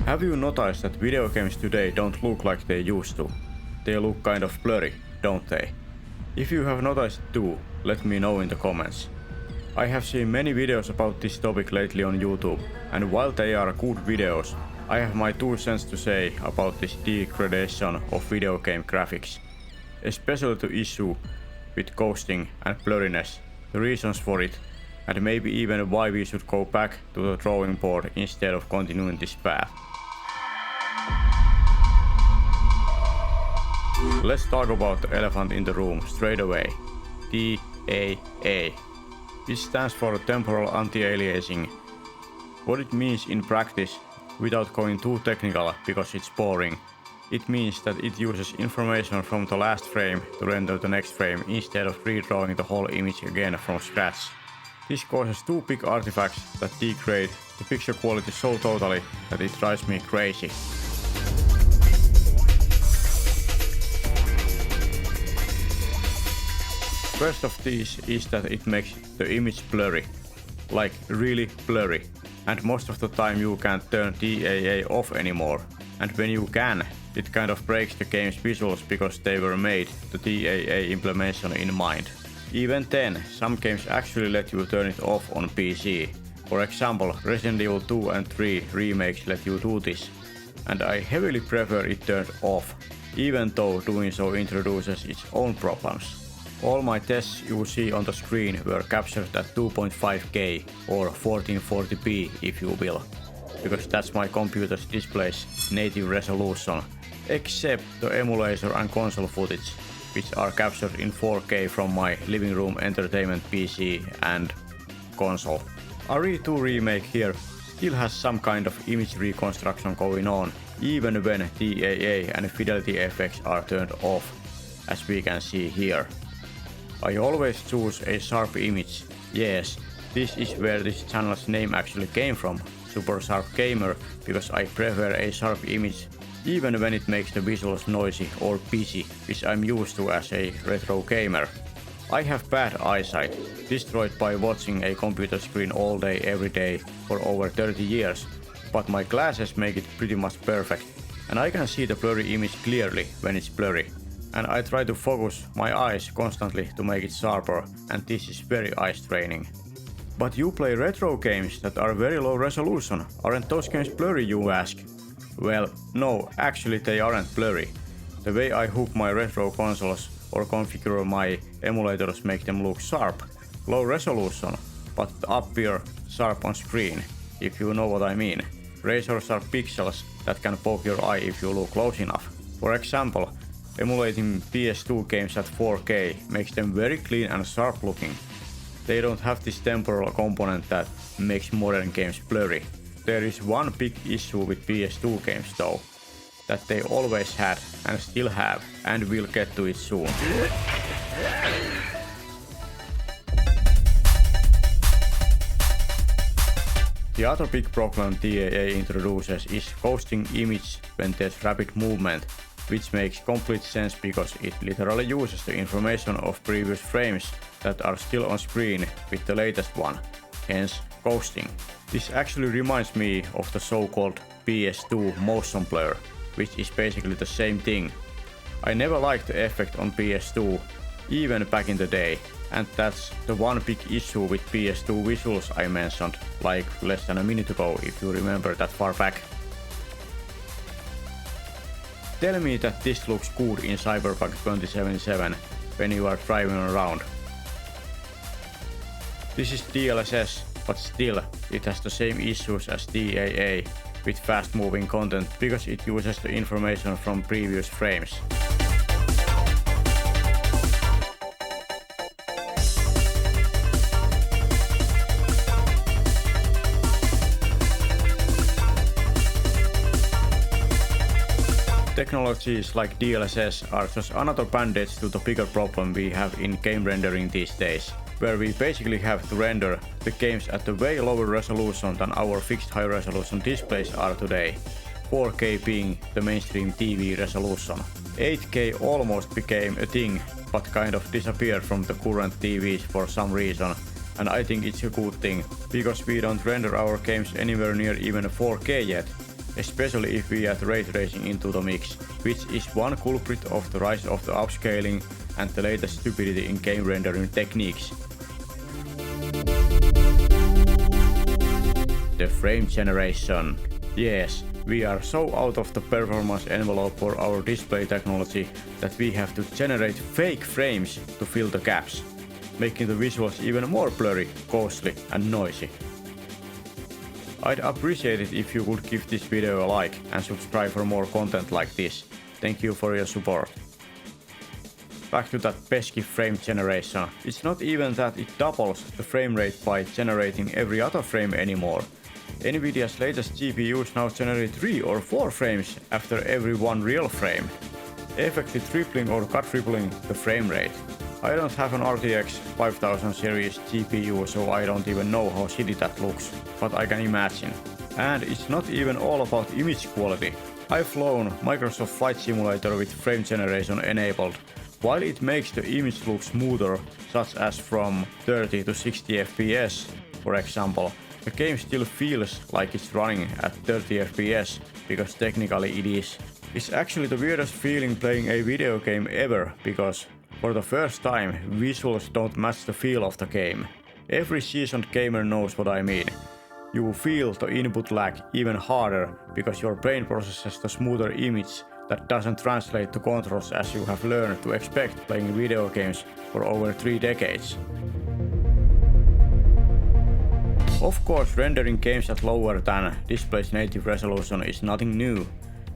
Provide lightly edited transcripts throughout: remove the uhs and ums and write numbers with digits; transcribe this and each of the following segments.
Have you noticed that video games today don't look like they used to? They look kind of blurry, don't they? If you have noticed too, let me know in the comments. I have seen many videos about this topic lately on YouTube, and while they are good videos, I have my 2 cents to say about this degradation of video game graphics. Especially the issue with ghosting and blurriness, the reasons for it, and maybe even why we should go back to the drawing board instead of continuing this path. Let's talk about the elephant in the room straight away. DAA. This stands for temporal anti-aliasing. What it means in practice, without going too technical because it's boring, it means that it uses information from the last frame to render the next frame instead of redrawing the whole image again from scratch. This causes 2 big artifacts that degrade the picture quality so totally that it drives me crazy. First of these is that it makes the image blurry, like really blurry, and most of the time you can't turn DAA off anymore, and when you can, it kind of breaks the game's visuals because they were made the DAA implementation in mind. Even then, some games actually let you turn it off on PC. For example, Resident Evil 2 and 3 remakes let you do this, and I heavily prefer it turned off, even though doing so introduces its own problems. All my tests you see on the screen were captured at 2.5K or 1440p if you will, because that's my computer's display's native resolution, except the emulator and console footage, which are captured in 4K from my living room entertainment PC and console. RE2 remake here still has some kind of image reconstruction going on, even when DAA and fidelity effects are turned off, as we can see here. I always choose a sharp image. Yes, this is where this channel's name actually came from, Super Sharp Gamer, because I prefer a sharp image even when it makes the visuals noisy or busy, which I'm used to as a retro gamer. I have bad eyesight, destroyed by watching a computer screen all day every day for over 30 years, but my glasses make it pretty much perfect, and I can see the blurry image clearly when it's blurry. And I try to focus my eyes constantly to make it sharper, and this is very eye straining. But you play retro games that are very low resolution, aren't those games blurry, you ask? Well, no, actually they aren't blurry. The way I hook my retro consoles or configure my emulators make them look sharp, low resolution, but appear sharp on screen, if you know what I mean. Razor sharp pixels that can poke your eye if you look close enough. For example, emulating PS2 games at 4K makes them very clean and sharp looking. They don't have this temporal component that makes modern games blurry. There is one big issue with PS2 games though, that they always had and still have, and we'll get to it soon. The other big problem DAA introduces is ghosting image when there's rapid movement, which makes complete sense because it literally uses the information of previous frames that are still on screen with the latest one, hence ghosting. This actually reminds me of the so-called PS2 motion blur, which is basically the same thing. I never liked the effect on PS2, even back in the day, and that's the one big issue with PS2 visuals I mentioned like less than a minute ago, if you remember that far back. Tell me that this looks good in Cyberpunk 2077 when you are driving around. This is DLSS, but still it has the same issues as DAA with fast moving content because it uses the information from previous frames. Technologies like DLSS are just another band-aid to the bigger problem we have in game rendering these days, where we basically have to render the games at a way lower resolution than our fixed high resolution displays are today, 4K being the mainstream TV resolution. 8K almost became a thing, but kind of disappeared from the current TVs for some reason, and I think it's a good thing, because we don't render our games anywhere near even 4K yet. especially if we add ray tracing into the mix, which is one culprit of the rise of the upscaling and the latest stupidity in game rendering techniques. The frame generation. Yes, we are so out of the performance envelope for our display technology that we have to generate fake frames to fill the gaps, making the visuals even more blurry, ghostly and noisy. I'd appreciate it if you would give this video a like and subscribe for more content like this. Thank you for your support. Back to that pesky frame generation. It's not even that it doubles the frame rate by generating every other frame anymore. Nvidia's latest GPUs now generate 3 or 4 frames after every one real frame, effectively tripling or quadrupling the frame rate. I don't have an RTX 5000 series GPU, so I don't even know how shitty that looks, but I can imagine. And it's not even all about image quality. I've flown Microsoft Flight Simulator with frame generation enabled. While it makes the image look smoother, such as from 30 to 60 FPS, for example, the game still feels like it's running at 30 FPS, because technically it is. It's actually the weirdest feeling playing a video game ever, because for the first time, visuals don't match the feel of the game. Every seasoned gamer knows what I mean. You feel the input lag even harder, because your brain processes the smoother image that doesn't translate to controls as you have learned to expect playing video games for over 3 decades. Of course, rendering games at lower than display's native resolution is nothing new.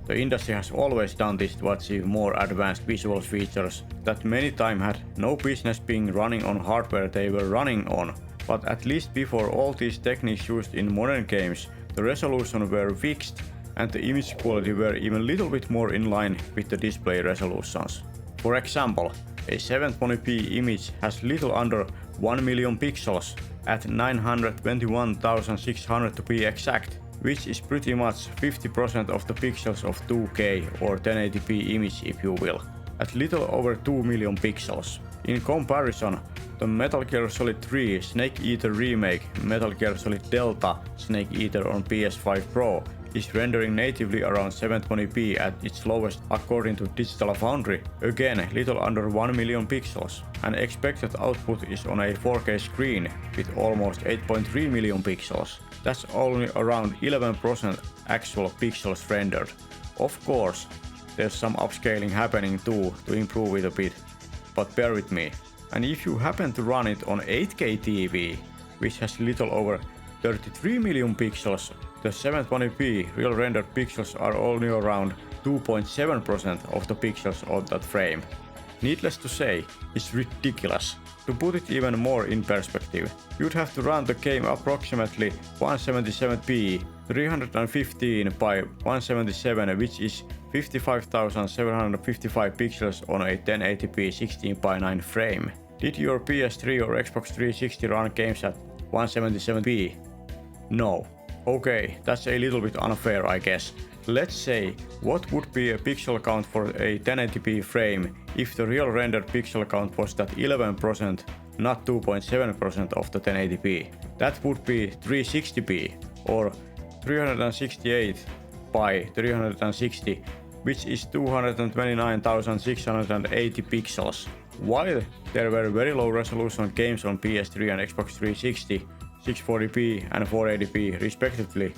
The industry has always done this to achieve more advanced visual features that many times had no business being running on hardware they were running on. But at least before all these techniques used in modern games, the resolution were fixed and the image quality were even a little bit more in line with the display resolutions. For example, a 720p image has little under 1 million pixels at 921,600 to be exact, which is pretty much 50% of the pixels of 2K or 1080p image if you will, at little over 2 million pixels. In comparison, the Metal Gear Solid 3 Snake Eater remake Metal Gear Solid Delta Snake Eater on PS5 Pro is rendering natively around 720p at its lowest according to Digital Foundry, again little under 1 million pixels, and expected output is on a 4K screen with almost 8.3 million pixels. That's only around 11% actual pixels rendered. Of course, there's some upscaling happening too to improve it a bit, but bear with me. And if you happen to run it on 8K TV, which has little over 33 million pixels, the 720p real rendered pixels are only around 2.7% of the pixels of that frame. Needless to say, it's ridiculous. To put it even more in perspective, you'd have to run the game approximately 177p 315 by 177, which is 55,755 pixels on a 1080p 16:9 frame. Did your PS3 or Xbox 360 run games at 177p? No. Okay, that's a little bit unfair, I guess. Let's say, what would be a pixel count for a 1080p frame if the real rendered pixel count was that 11%, not 2.7% of the 1080p? That would be 360p, or 368 by 360, which is 229,680 pixels. While there were very low resolution games on PS3 and Xbox 360, 640p and 480p respectively,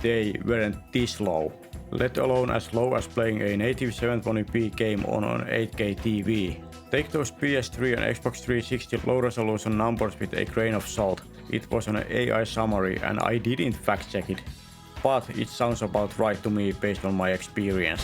they weren't this low, let alone as low as playing a native 720p game on an 8K TV. Take those PS3 and Xbox 360 low resolution numbers with a grain of salt. It was an AI summary and I didn't fact check it, but it sounds about right to me based on my experience.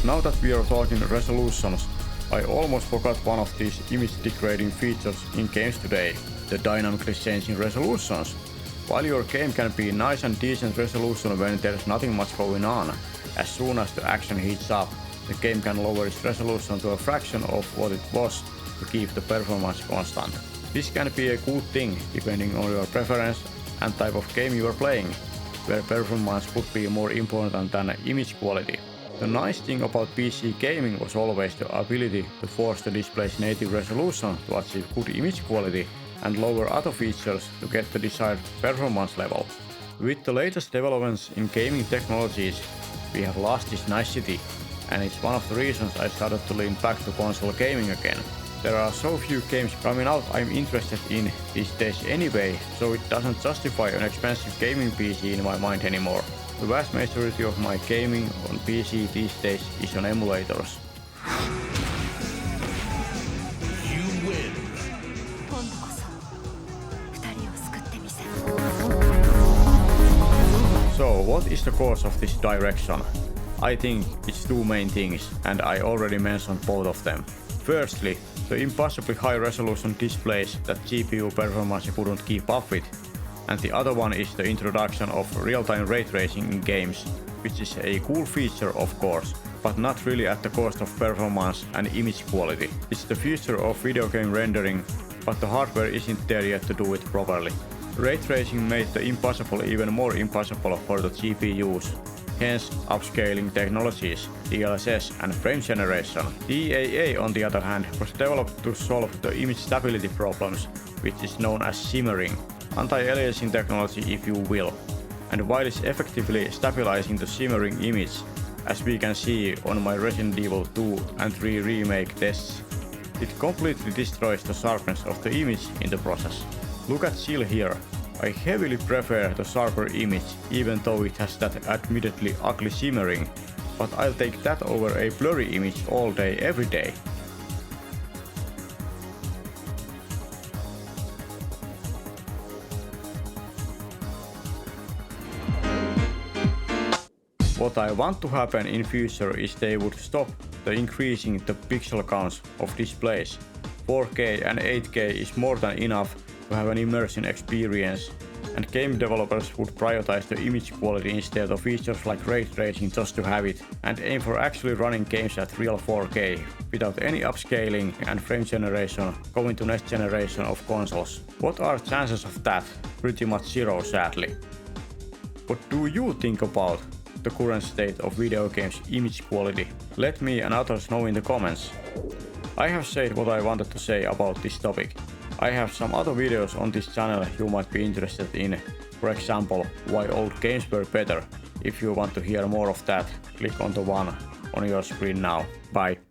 Now that we are talking resolutions, I almost forgot one of these image degrading features in games today, the dynamically changing resolutions. While your game can be nice and decent resolution when there's nothing much going on, as soon as the action heats up, the game can lower its resolution to a fraction of what it was to keep the performance constant. This can be a good thing depending on your preference and type of game you are playing, where performance would be more important than image quality. The nice thing about PC gaming was always the ability to force the display's native resolution to achieve good image quality and lower other features to get the desired performance level. With the latest developments in gaming technologies, we have lost this nicety, and it's one of the reasons I started to lean back to console gaming again. There are so few games coming out I'm interested in these days anyway, so it doesn't justify an expensive gaming PC in my mind anymore. The vast majority of my gaming on PC these days is on emulators. You win. So what is the cause of this direction? I think it's two main things, and I already mentioned both of them. Firstly, the impossibly high resolution displays that GPU performance couldn't keep up with. And the other one is the introduction of real-time ray tracing in games, which is a cool feature of course, but not really at the cost of performance and image quality. It's the future of video game rendering, but the hardware isn't there yet to do it properly. Ray tracing made the impossible even more impossible for the GPUs. Hence, upscaling technologies, DLSS and frame generation. DAA on the other hand was developed to solve the image stability problems, which is known as shimmering, anti-aliasing technology if you will. And while it's effectively stabilizing the shimmering image, as we can see on my Resident Evil 2 and 3 remake tests, it completely destroys the sharpness of the image in the process. Look at Chill here. I heavily prefer the sharper image, even though it has that admittedly ugly shimmering, but I'll take that over a blurry image all day every day. What I want to happen in future is they would stop the increasing the pixel counts of displays. 4K and 8K is more than enough to have an immersive experience, and game developers would prioritize the image quality instead of features like ray tracing just to have it, and aim for actually running games at real 4K without any upscaling and frame generation going to next generation of consoles. What are chances of that? Pretty much zero, sadly. What do you think about the current state of video games image quality? Let me and others know in the comments. I have said what I wanted to say about this topic. I have some other videos on this channel you might be interested in, for example, why old games were better. If you want to hear more of that, click on the one on your screen now. Bye.